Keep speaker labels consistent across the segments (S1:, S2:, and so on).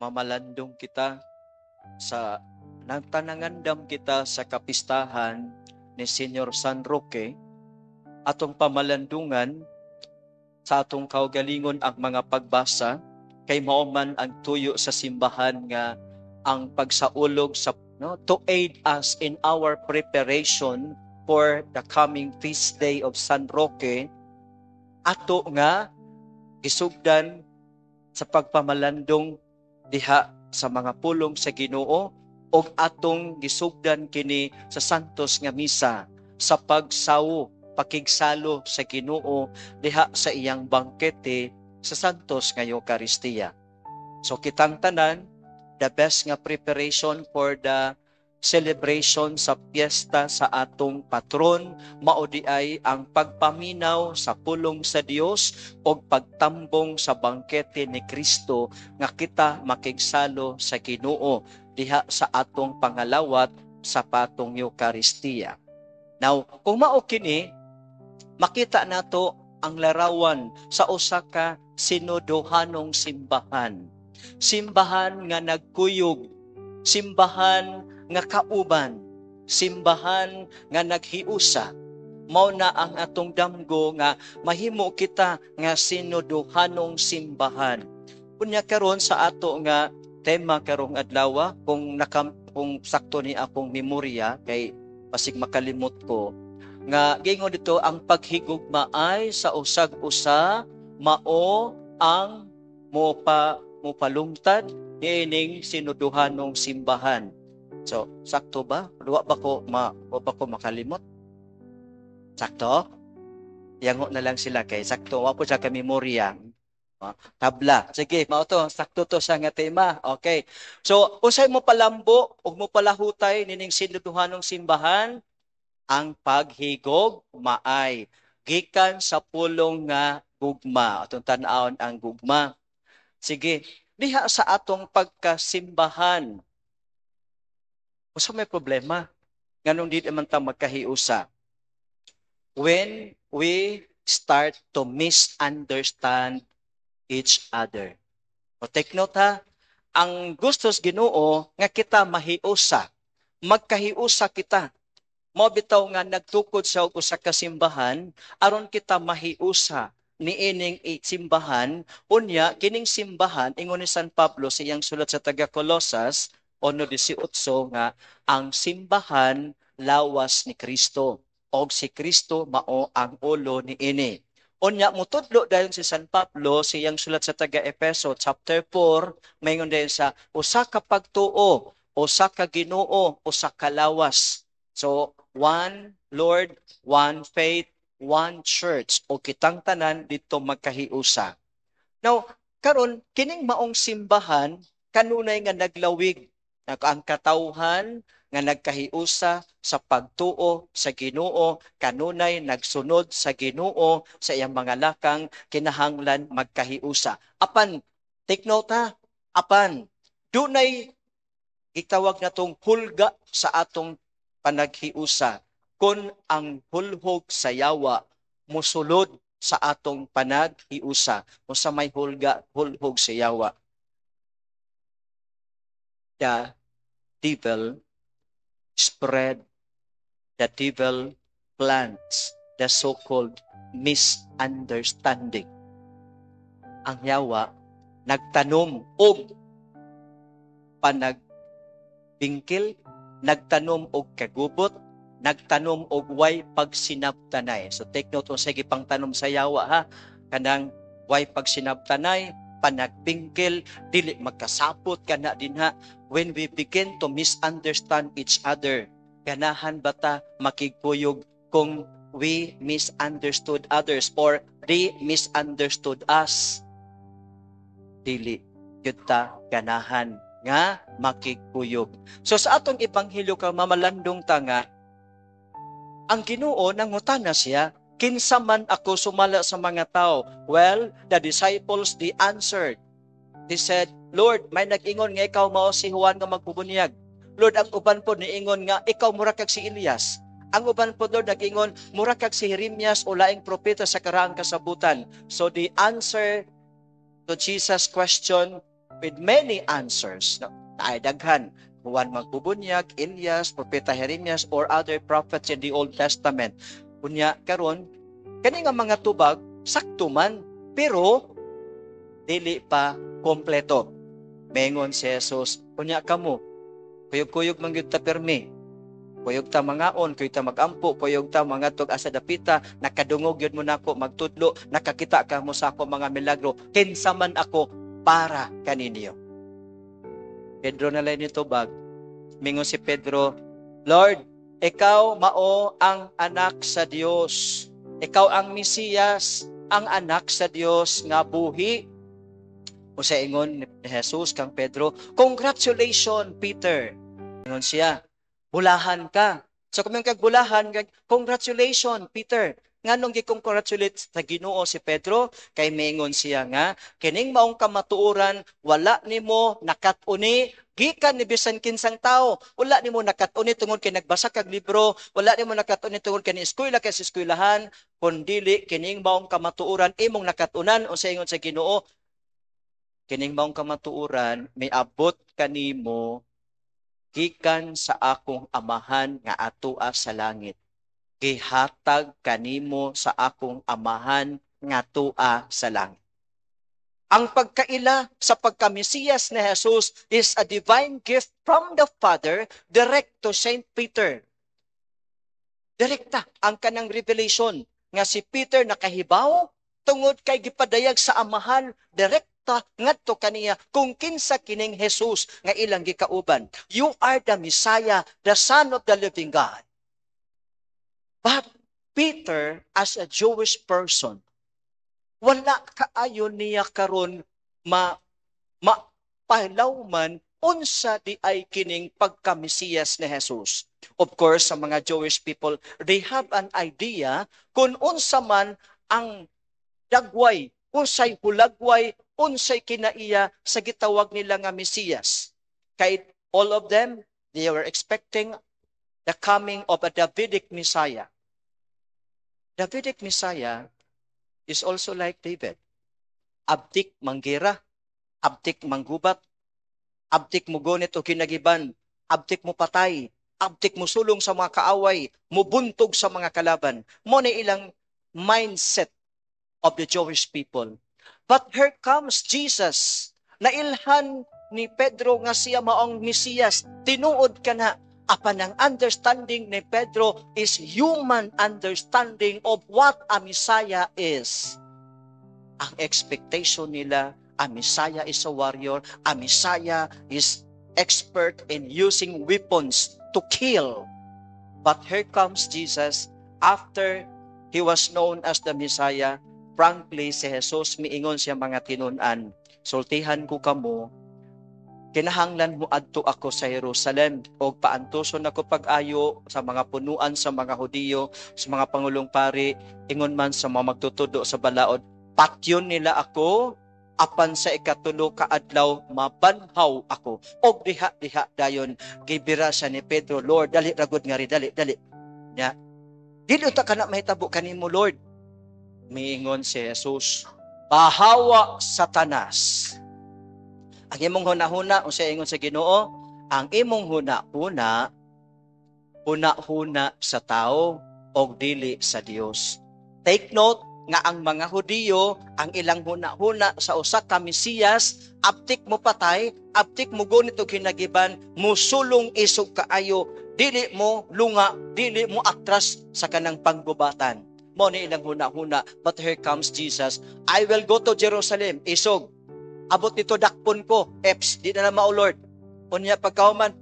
S1: mamalandong kita sa nagtanangandam kita sa kapistahan ni Senyor San Roque, atong pamalandungan sa atong kaugalingon ang mga pagbasa, kay mao man ang tuyo sa simbahan nga ang pagsaulog sa to aid us in our preparation for the coming feast day of San Roque, ato nga gisugdan sa pagpamalandong diha sa mga pulong sa Ginoo, og atong gisugdan kini sa santos nga misa sa pagsawo, pakigsalo sa Ginoo diha sa iyang bangkete sa santos nga Eucharistia. So kitang tanan, the best nga preparation for the celebration sa piyesta sa atong patron mao di ay ang pagpaminaw sa pulong sa Dios o pagtambong sa bangkete ni Kristo nga kita makigsalo sa Ginoo diha sa atong pangalawat sa patong Eucharistia. Now, kung mao kini, makita nato ang larawan sa usa ka sinodohanong simbahan. Simbahan nga nagkuyog, simbahan nga kauban, simbahan nga naghiusa. Mao na ang atong damgo nga mahimo kita nga sinodohanong simbahan. Unya karon sa ato nga tema karong adlaw, kung sakto ni akong memorya kay pasig makalimot ko, nga gingon dito ang paghigugmaay sa usag-usa mao ang mopalungtad niining sinodohanong simbahan. So, sakto ba? Wa ba ko makalimot? Sakto? Yango na lang sila kay sakto. Wa po siya ka memorya. Tabla. Sige, mao to. Sakto to sa nga tema. Okay. So, usay mo palambo ug mo palahutay nining sinodohanong simbahan ang paghigog maay gikan sa pulong nga gugma. Atong tan-awon ang gugma. Sige, diha sa atong pagkasimbahan, usa may problema nganong di man ta magkahiusa when we start to misunderstand each other. O take note ha, ang gustos Ginoo nga kita mahiusa, magkahiusa kita. Mao bitaw nga nagtukod sa usa ka simbahan aron kita mahiusa niining simbahan. Unya kining simbahan ingon ni San Pablo sa iyang sulat sa taga Colosas 1:18 nga ang simbahan lawas ni Kristo og si Kristo mao ang ulo niini. Unya mutudlo dayon si San Pablo sa iyang sulat sa taga Efeso chapter 4 mayngon dayon sa usa ka pagtuo, usa ka Ginoo, usa ka lawas. So one Lord, one faith, one church, o kitang tanan dito magkahiusa. Now, karon kining maong simbahan kanunay nga naglawig ang katawhan nga nagkahiusa sa pagtuo sa Ginoo, kanunay nagsunod sa Ginoo sa iyang mga lakang, kinahanglan magkahiusa. Apan, take note ha, apan dunay gitawag natong hulga sa atong panaghiusa kun ang hulhog sa yawa mosulod sa atong panaghiusa. Unsa may hulhog sa yawa? The devil plants the so-called misunderstanding. Ang yawa nagtanom og panagbingkil, nagtanom og kagubot, nagtanom og way pagsinabtanay. So take note o sige pang tanom sa yawa ha, kanang way pagsinabtanay, panagbingkil, dili magkasapot kana dinha. When we begin to misunderstand each other, ganahan bata makigkuyog kung we misunderstood others or they misunderstood us? Dili gyud ta ganahan nga makigkuyog. So sa atong ebanghelyo kang mamalandong tanga, ang Ginoo nangutana siya, kinsa man ako sumala sa mga tao? Well, the disciples, they answered. They said, Lord, may nag-ingon nga ikaw mao si Juan nga magbubunyag. Lord, ang uban po niingon nga ikaw mura kag si Elias. Ang uban po Lord nag-ingon mura kag si Jeremias o laing propeta sa karaang kasabutan. So the answer to Jesus' question with many answers. No? Ay daghan. Juan Magbubunyag, Elias, Propeta Jeremias, or other prophets in the Old Testament. Kunya karon kani nga mga tubag sakto man pero dili pa kompleto. Mengon si Jesus, kunya kamo, kuyog-kuyog man gyud ta permi. Kuyog ta mangaon, kuyog ta magampo, kuyog ta mga tug asa dapita, nakadungog yun mo nako magtudlo, nakakita ka mo sa ako mga milagro, kinsa man ako para kaninyo. Pedro na lang nito bag, mingon si Pedro, Lord, ikaw mao ang anak sa Dios. Ikaw ang Mesiyas, ang anak sa Dios nga buhi. O sa ingon ni Jesus kang Pedro, congratulations Peter. Ingon siya, bulahan ka. So kung kag bulahan, congratulations Peter. Nganong gi-congratulate sa Ginoo si Pedro kay mingon siya nga kining maong kamatuoran wala nimo nakatuni gikan ni bisan kinsang tao. Wala nimo nakatuni tungod kay nagbasa kag libro, wala nimo nakatuni tungod kay eskwela kay sa eskwelahan, kundi kining maong kamatuoran imong nakatunan o sa ingon sa Ginoo kining maong kamatuoran may abot kanimo gikan sa akong amahan nga atua sa langit. Gihatag kanimo sa akong amahan nga tua sa langit. Ang pagkaila sa pagkamesiyas ni Jesus is a divine gift from the Father direct to Saint Peter. Direkta ang kanang revelation nga si Peter nakahibaw tungod kay gipadayag sa amahan direkta ngadto kaniya kung kinsa kining Jesus nga ilang gikauban. You are the Messiah, the Son of the living God. But Peter, as a Jewish person, wala kaayo niya karon mapahilawman unsa di ay kining pagkamesiyas ni Jesus. Of course, sa mga Jewish people, they have an idea kung unsa man ang dagway, unsay hulagway, unsay kinaiya sa gitawag nila nga Mesiyas. Kay all of them, they were expecting the coming of a Davidic Messiah. Davidic Messiah is also like David. Abtik manggera, abtik manggubat, abtik mo gonit o kinagiban, abtik mo patay, abtik mo sulong sa mga kaaway, mubuntog sa mga kalaban. Mo na ilang mindset of the Jewish people. But here comes Jesus. Nailhan ni Pedro nga siya maong Mesiyas. Tinuod ka na. Apan ang understanding ni Pedro is human understanding of what a Messiah is. Ang expectation nila, a Messiah is a warrior, a Messiah is expert in using weapons to kill. But here comes Jesus, after he was known as the Messiah, frankly, si Jesus miingon siya mga tinunan, sultihan ko kamo, kinahanglan mo adto ako sa Jerusalem o paantuson ako pag-ayo sa mga punuan sa mga Hudiyo, sa mga pangulong pari, ingon man sa mga magtutudo sa balaod, patyon nila ako, apan sa ikatulo ka adlaw mabanhaw ako. Og diha dayon gibira siya ni Pedro, Lord, dali ragod nga ri, dali. Ya. Dili ta kana mahitabo kanimo, Lord. Miingon si Jesus, bahawa Satanas. Ang imong hunahuna, o siya ingon sa Ginoo, ang imong hunahuna, hunahuna sa tao o dili sa Dios. Take note nga ang mga Hudiyo, ang ilang hunahuna sa usa ka Mesiyas, abtik mo patay, abtik mo gunit og hinagiban, musulong isog kaayo, dili mo lunga, dili mo atras sa kanang panggubatan. Mo ni ilang hunahuna, but here comes Jesus. I will go to Jerusalem, isog. Abot nito dakpon ko, eps, di na mao Lord. Unya pagkauman,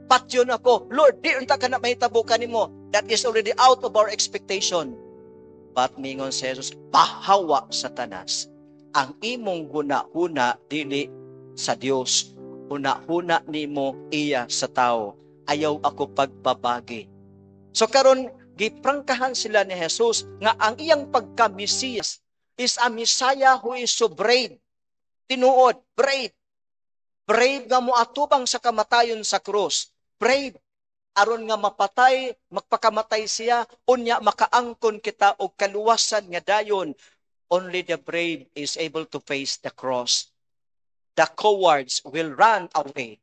S1: patyon ako, Lord, di unta ka na mahitabo kanimo. That is already out of our expectation. But mingon si Jesus, pahawa Satanas. Ang imong huna-huna dili sa Dios. Huna-huna nimo iya sa tao. Ayaw ako pagbabagi. So karon giprangkahan sila ni Jesus nga ang iyang pagka-Mesiyas is a Messiah who is so brave. Tinuod, brave. Brave nga moatubang sa kamatayon sa krus. Brave. Aron nga mapatay, magpakamatay siya, unya makaangkon kita og kaluwasan nga dayon. Only the brave is able to face the cross. the cowards will run away.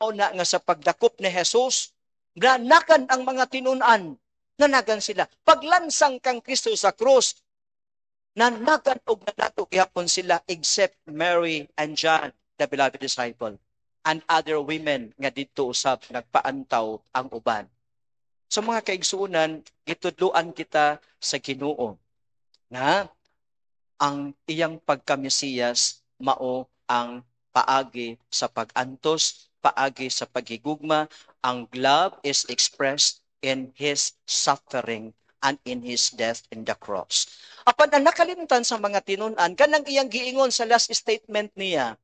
S1: O na nga sa pagdakop ni Jesus, ganakan ang mga tinunan, nanagan sila. Paglansang kang Kristo sa krus, nanagan og nanato gihapon sila except Mary and John, the beloved disciple, and other women nga dito usab nagpaantaw ang uban. So mga kaigsuonan, gitudluan kita sa Ginoo nga ang iyang pagkamesiyas mao ang paagi sa pagantos, paagi sa paghigugma. Ang love is expressed in His suffering and in His death in the cross. Apan ang nakalimtan sa mga tinunan, kanang iyang giingon sa last statement niya,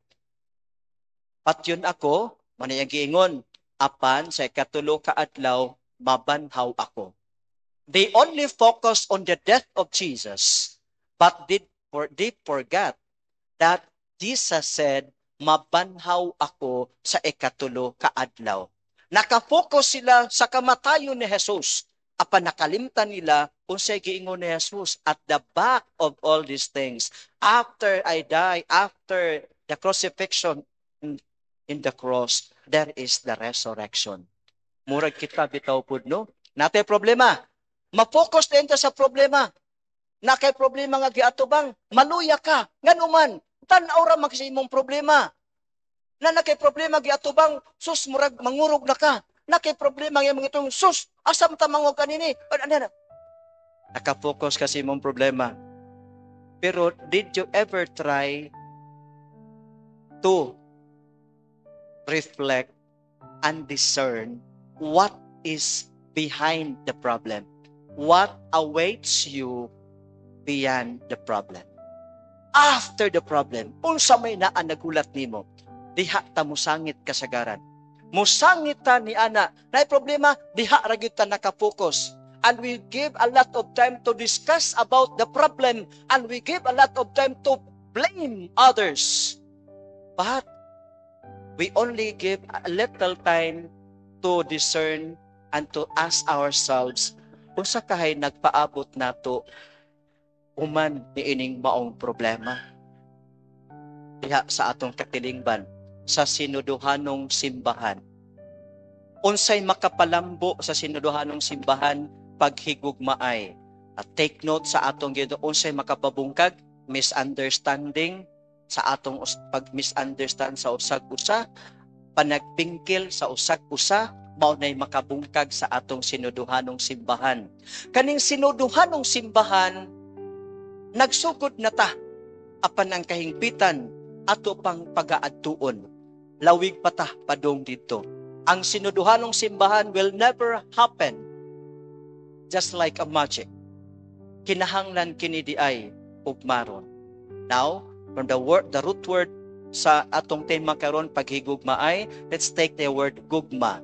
S1: patyon ako, man iyang giingon, apan sa ikatulo ka adlaw, mabanhaw ako. They only focus on the death of Jesus, but they forgot that Jesus said, mabanhaw ako sa ikatulo ka adlaw. Nakafocus sila sa kamatayon ni Jesus. Apan nakalimtan nila kung sa'y giingon ni Jesus at the back of all these things. After I die, after the crucifixion in the cross, there is the resurrection. Murag kita bitaw pud no? Natay problema. Ma-focus din ta sa problema. Na kay problema nga giatubang, maluya ka. Nganuman, tan-aw ra magsimong problema. Na kay problema giatubang, sus murag mangurog na ka. Na kay problema nga mga itong, sus, asam ta mangog kanini. Naka-focus kasi mong problema. Pero did you ever try to reflect and discern what is behind the problem? What awaits you beyond the problem? After the problem, unsa may naa nagulat nimo, diha ta musangit kasagaran. Musangit ta ni ana, naay problema, diha ra gyud ta naka-focus. And we give a lot of time to discuss about the problem, and we give a lot of time to blame others. But we only give a little time to discern and to ask ourselves, unsa kahay nagpaabot nato human niining maong problema diha sa atong katilingban sa sinuduhanong simbahan. Unsay makapalambo sa sinuduhanong simbahan paghigugmaay. At take note sa atong Ginoo, unsay makapabungkag misunderstanding sa atong pag-misunderstand sa usag-usa, panagpingkil sa usag-usa, mao nay makabungkag sa atong sinuduhanong simbahan. Kaning sinuduhanong simbahan nagsugod na ta apan ang kahingpitan ato pang pagaadtuon. Lawig pa ta padung dito. Ang sinuduhanong simbahan will never happen just like a magic. Kinahanglan kini di ay ugmaron. Now, from the root word sa atong tema karon paghigugmaay, let's take the word gugma.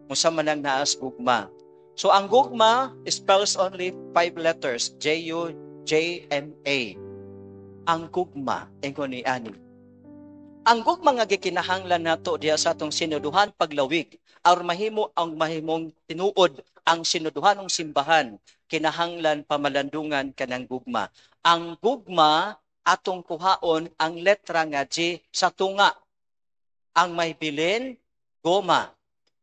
S1: Unsa man ang naas gugma. So ang gugma spells only 5 letters, G-U-J-M-A. Ang gugma, ingon ni ani. Ang gugma nga gikinahanglan nato diha sa atong sinuduhan paglawig, aron mahimo ang mahimong tinuod ang sinuduhanong simbahan, kinahanglan pamalandungan kanang gugma. Ang gugma atong kuhaon ang letra nga G sa tunga. Ang may bilin, goma.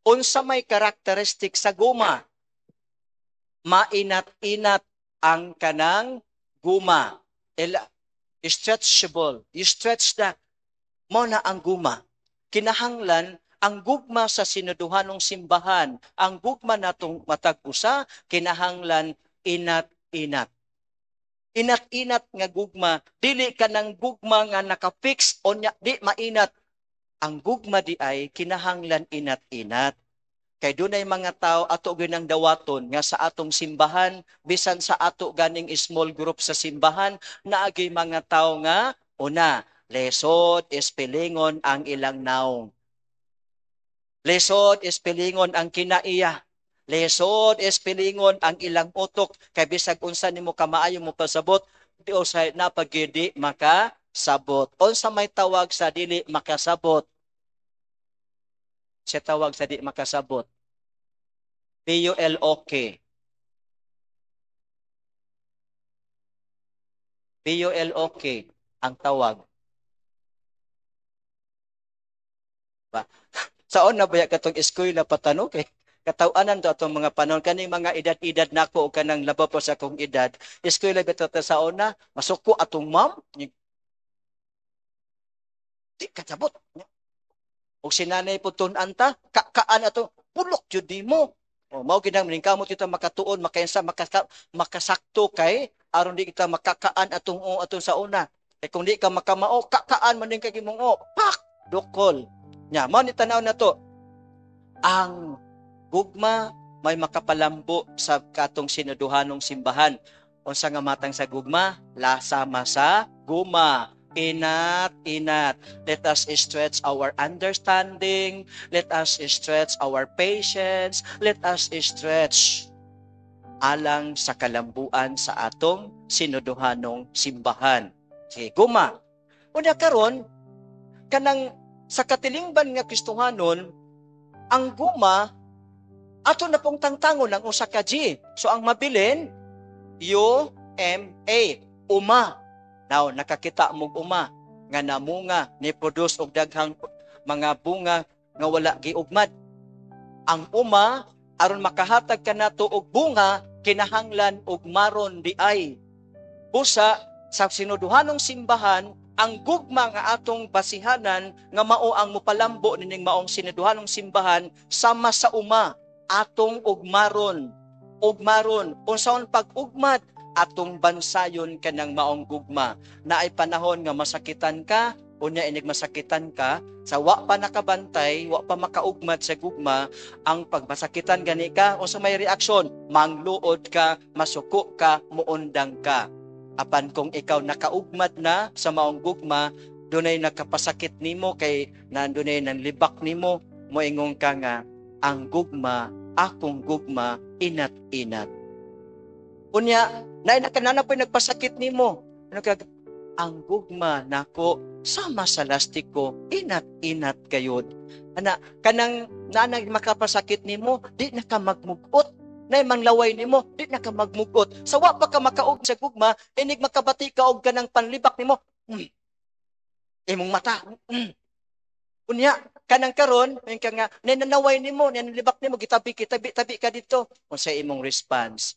S1: Unsa may karakteristik sa guma? Mainat-inat ang kanang guma. Stretchable. You stretch that. Mo na ang guma. Kinahanglan ang gugma sa sinuduhanong simbahan, ang gugma natong matag-usa, kinahanglan inat-inat. Inat-inat nga gugma, dili ka ng gugma nga nakafix o di mainat. Ang gugma di ay kinahanglan inat-inat. Kay dunay mga tao ato ginang dawaton nga sa atong simbahan, bisan sa ato ganing small group sa simbahan, naagay mga tao nga, una, lesod, ispelingon ang ilang naong. Lesod, ispelingon ang kinaiya. Lesod, ispelingon ang ilang utok. Kay bisag unsa nimo kamaayo mo pasabot, di usay napagidi makasabot. Unsa may tawag sa dili makasabot? Siya tawag sa di makasabot. P-U-L-O-K. P-U-L-O-K ang tawag. Ba? Saon na baya katong eskwela patano kay katawanan to atong mga panon kaning mga edad-edad nako o kanang labaw pa sa akong edad. Eskwela bitaw ta saon na masuko atong ma'am. Di katabot. O sinanay po tunan ta, kaan ato, pulok jud mo. O mao gid ang kamot kita makatuon, makainsa makasakto kay aron di kita makakaan atong sa una. Kay kung di ka makamao, kakaan man din kay imong pak dokol. Nya mao ni tanaw na to. Ang gugma may makapalambo sa katong sinuduhanong simbahan. Unsa nga matang sa gugma? Lasama sa guma. Inat. Let us stretch our understanding. Let us stretch our patience. Let us stretch alang sa kalambuan sa atong sinuduhanong simbahan. Sige, guma. Una karon kanang sa katilingban nga Kristohanon, ang guma ato na pong tangtangon ng usa ka G. So ang mabilin, UMA, uma. Now, nakakita mong uma nga namunga ni produce og daghang mga bunga nga wala giugmad. Ang uma aron makahatag kanato og bunga kinahanglan og maron di ay. Busa sa sinuduhanong simbahan ang gugma nga atong basihanan nga mao ang mopalambo nining maong sinuduhanong simbahan sama sa uma atong ugmaron. Unsaon pag-ugmad atong bansayon kanang maong gugma. Naay panahon nga masakitan ka, unya inig masakitan ka, sa wa pa nakabantay, wa pa makaugmad sa gugma, ang pagmasakitan gani ka, unsa may reaksyon? Mangluod ka, masuko ka, muundang ka. Apan kung ikaw nakaugmad na sa maong gugma, dunay nakapasakit nimo kay nandunay nang libak nimo, moingon ka nga, ang gugma, akong gugma, inat-inat. Unya, na nakananapoy nagpasakit nimo. Ang gugma nako sama sa lastiko, inat-inat kayod. Ana, kanang nanay makapasakit nimo, di na ka magmugot. Nay manglaway nimo, di na ka magmugot. Sa wa pa ka makaog sa gugma, inig makabati ka og kanang panlibak nimo. Imong mata. Unya, kanang karon, ka nga, nanaway nimo, nanlibak nimo, gitabi ka dito. Unsa imong response?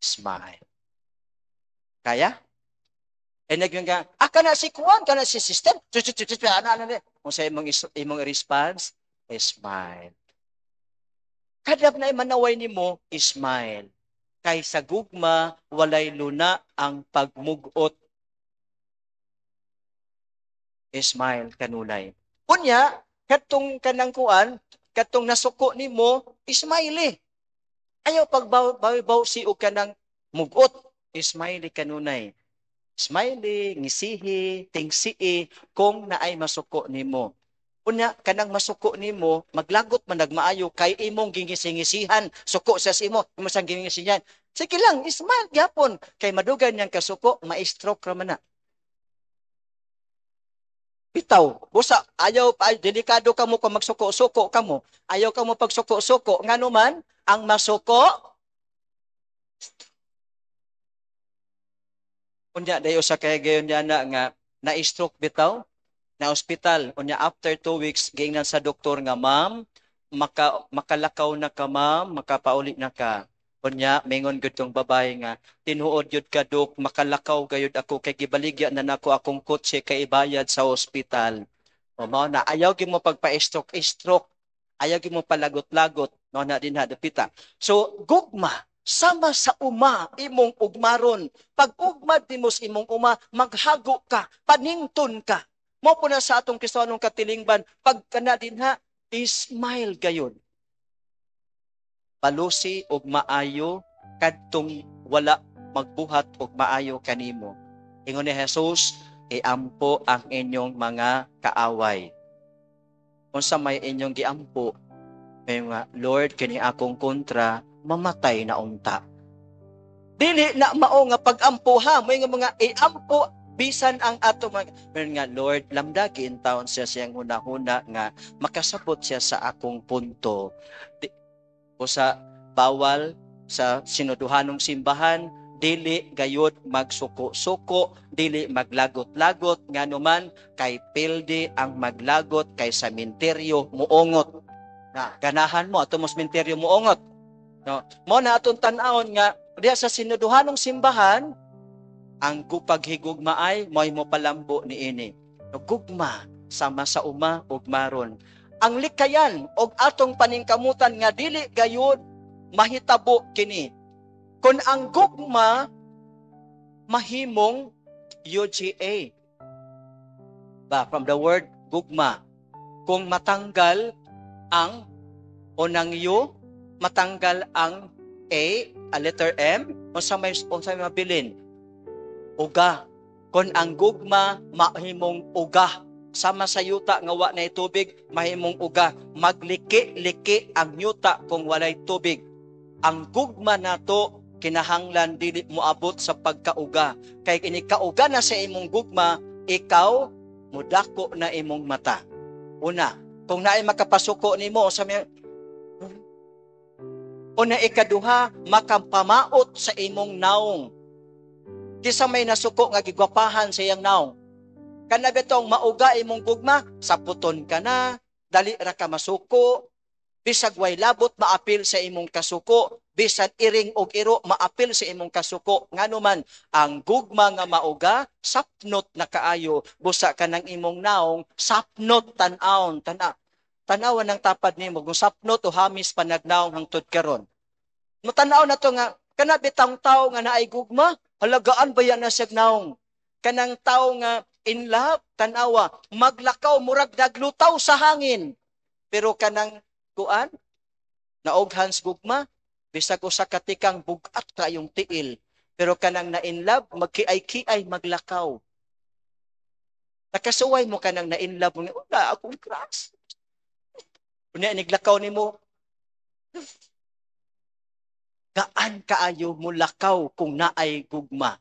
S1: Smile. Kaya? E nagyan ka, kana si Kuan, kana si system. Kung sa imong response, smile. Kadab na imanaway nimo, smile. Kay sa gugma, walay luna ang pagmugot. Smile kanunay. Unya, katong kanang Kuan, katong nasuko nimo, smile. Ayaw pagbaw si o kanang mugot, smile kanunay. Smile, ngisihi, tingsii, kung naay masuko nimo. Unya, kanang masuko nimo, maglagot man nagmaayo kay imong gingisingisihan, suko sa imo, imo sang gingisihan. Sige lang, smile gyapon kay madugan niyang kasuko, ma-stroke ra man na. Bitaw, busa, ayaw, delikado ka mo kung magsuko-suko ka mo. Ayaw ka mo pagsuko-suko. Nga naman, ang masuko, unya dayo sa kay gayon na nga na-stroke bitaw, na ospital. Unya after 2 weeks, gingnan sa doktor nga, ma'am, makalakaw na ka, ma'am, makapauli na ka. Unya, mingon gud tong babae nga, tinuod yun ka, dok, makalakaw gayud ako, kay gibaligya na nako akong kotse kay ibayad sa ospital. O mao na, ayaw gyud mo pagpa-stroke, ayaw gyud mo palagot-lagot, no na din ha, dapita. So, gugma, sama sa uma, imong ugmaron. Pag ugmad nimo sa imong uma, maghago ka, panington ka. Mo po na sa atong Kristohanong katilingban, pag kana din ha, smile gayon. Palusi og maayo kadtong wala magbuhat og maayo kanimo. Ingon ni Jesus, iampo ang inyong mga kaaway. Unsa may inyong giampo, may nga, Lord, kini akong kontra, mamatay na unta. Dili na mao nga pag-ampo ha, may nga mga iampo bisan ang ato mga nga, Lord, lamdagin taon siya siyang hunahuna nga makasabot siya sa akong punto. O sa bawal sa sinuduhanong simbahan, dili gayud magsuko-suko, dili maglagot-lagot, nganuman kay pildi ang maglagot kay sementeryo muongot. Na ganahan mo ato mo sementeryo muongot. No, mo na atong tan-awon nga diha sa sinuduhanong simbahan ang paghigugma ay mo'y mo palambo niini. No, gugma sama sa uma ug maron. Ang likayan og atong paningkamutan nga dili gayud mahitabo kini. Kung ang gugma mahimong UGA. Ba, from the word gugma. Kung matanggal ang unang U, matanggal ang a letter M, o sa may mabilin. Uga. Kung ang gugma mahimong uga. Sama sa yuta nga wa na tubig, mahimong uga. Magliki-liki ang yuta kung walay tubig. Ang gugma nato kinahanglan dili moabot sa pagkauga. Kay kini kauga na sa imong gugma, ikaw mudako na imong mata. Una, kung naay makapasuko nimo sa una, ikaduha, makampamaot sa imong naong. Kisa may nasuko nga gigwapahan sa iyang naong. Kana betong mauga imong gugma, saputon ka na, dali ra ka masuko, bisag way labot maapil sa imong kasuko, bisan iring og iro maapil sa imong kasuko. Nganuman ang gugma nga mauga sapnot na kaayo, busa ka ng imong naong sapnot tan-awon tanawan ng tapad nimo kung sapnot o hamis panagnaong hangtod karon. Mutanaw na to nga kana bitang tawo nga naay gugma, halagaan ba yan na siyag naong. Kanang tawo nga in love, tanawa maglakaw murag naglutaw sa hangin. Pero kanang kuan naog Hans gugma, bisag usa ka tikang bugat kayong tiil, pero kanang na in love magkiay-kiay maglakaw. Nakasuway mo kanang na in love nga una akong crush. Unya niglakaw nimo. Gaan kaayo mo lakaw kung naay gugma.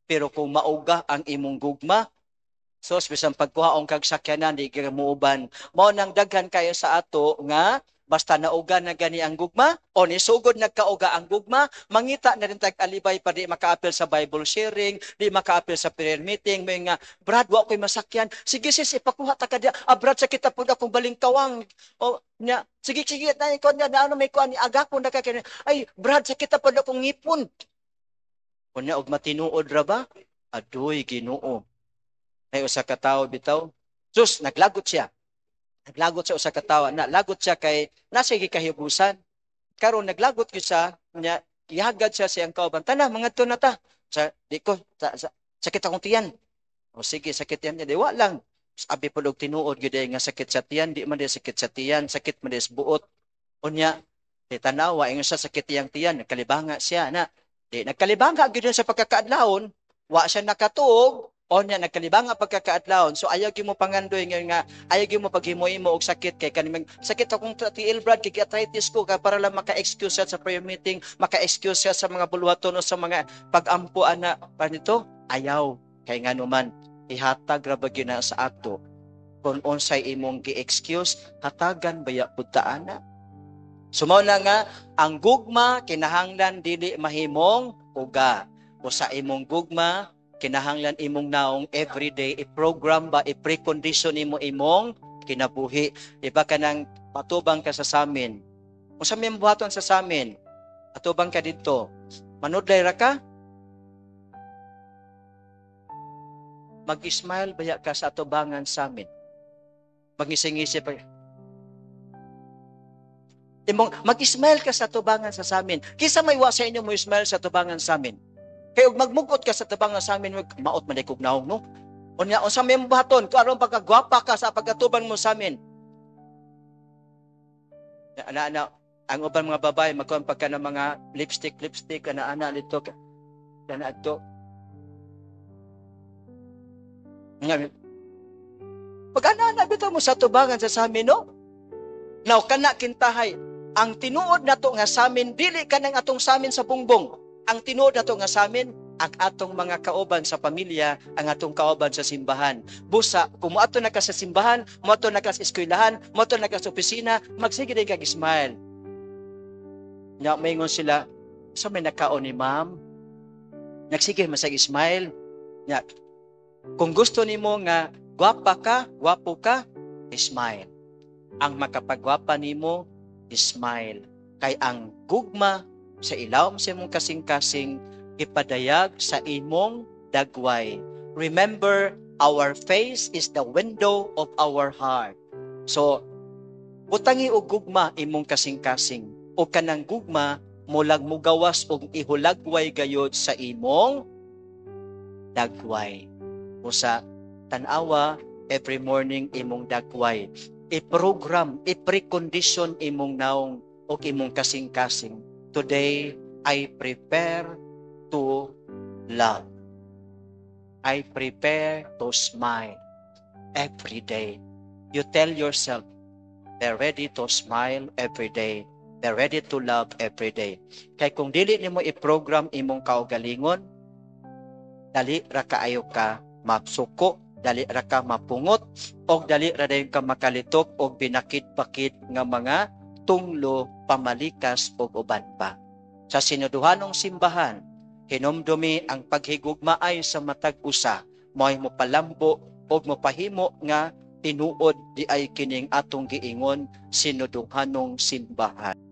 S1: Pero kung mauga ang imong gugma, so bisan pagkuhaon kag sakyanan di ka muuban. Mao nang daghan kayo sa ato nga basta nauga na gani ang gugma o nisugod nagkauga ang gugma, mangita na rin tag-alibay pa di makaapil sa Bible sharing, di makaapil sa prayer meeting, may nga, Brad, wa ko'y masakyan. Sige sis, ipakuha ta ka diya. Brad, sa kita po na akong balingkawang. O, nya, sige, na yung kanya, na ano may kuha ni aga po na kakanya. Ay, Brad, sa kita po na akong ngipon. Kunya, og matinuod ra ba? Adoy, Ginoo. Ay, usa ka tao bitaw. Sus, naglagot siya. Naglagot siya usa ka tawo. Lagot siya kay nasa gikahibusan. Karon naglagot gyud siya, nya ihagad siya siyang kauban. Tana mangadto na ta. Sa di ko sakit akong tiyan. O sige, sakit yan niya. Di wa lang. Sabi po og tinuod gyud nga sakit sa tiyan, di man di sakit sa tiyan, sakit man di sa buot. Unya, di tanawa ingon sa sakit tiyang tiyan, nagkalibanga siya na. Di nagkalibanga gyud sa pagkakaadlawon, wa siya nakatuog. O niya, nagkalibang nga pagkakaadlawon. So, ayaw mo pangandoy nga, ayaw mo paghimoy mo og sakit kay kanimang sakit akong tiil, Brad, kay arthritis ko, para lang maka-excuse siya sa prayer meeting, maka-excuse siya sa mga bulwaton o sa mga pag-ampuan na, panito, ayaw. Kay nga naman, ihatag rabag yun na sa ato. Kung unsay imong gi-excuse, hatagan baya putaan na. Sumaw na nga, ang gugma, kinahanglan dili mahimong uga. O sa imong gugma, kinahanglan imong naong everyday i-program ba, i-precondition imo imong kinabuhi. Diba ka nang matubang ka sa samin. Kung sa may buhaton sa samin, atubang ka dito, manudlay ra ka? Mag-smile baya ka sa atubangan sa amin. Mag-ising-isip pa. Mag-smile ka sa atubangan sa samin. Kisa may wa sa inyo mo smile sa atubangan sa amin. Kaya magmugot ka sa tabang sa amin, maot man ay kugnaong, no? Unya, sa may baton, kung aron pagkagwapa ka sa pagkatuban mo sa amin. Ang uban mga babae, magkuhan pagka ng mga lipstick, ana nito, ana ito. Pag-ana bitaw mo sa tubangan sa amin, no? Now, kana kintahay, ang tinuod na to nga sa amin, dili ka ng atong sa amin sa bungbong. Ang tinuod na to nga sa amin, ang atong mga kauban sa pamilya, ang atong kauban sa simbahan. Busa, kung muato na ka sa simbahan, muato na ka sa eskwelahan, muato na ka sa opisina, magsige din kag-smile. Nya, maingon sila, sa may nakaon ni ma'am? Nagsige masag smile. Nya, kung gusto nimo nga gwapa ka, gwapo ka, smile. Ang makapagwapa nimo, smile. Kay ang gugma sa ilawom sa imong kasing-kasing ipadayag sa imong dagway. Remember, our face is the window of our heart. So, butangi og gugma imong kasing-kasing. O kanang gugma, mulag mugawas og ihulagway gayod sa imong dagway. Usa, tanawa, every morning imong dagway. I-program, i-precondition imong naong o imong kasing-kasing. Today, I prepare to love. I prepare to smile every day. You tell yourself, they're ready to smile every day. They're ready to love every day. Kaya kung dili nimo i-program imong kaugalingon, dali ra kaayo ka mapsuko, dali ra ka mapungot, o dali ra dayon ka makalitok og binakid-bakid nga mga tunglo, pamalikas o uban pa. Sa sinuduhanong simbahan, hinumdumi ang paghigugmaay sa matag usa, mo'y mopalambo o mopahimo nga tinuod di ay kining atong giingon sinuduhanong simbahan.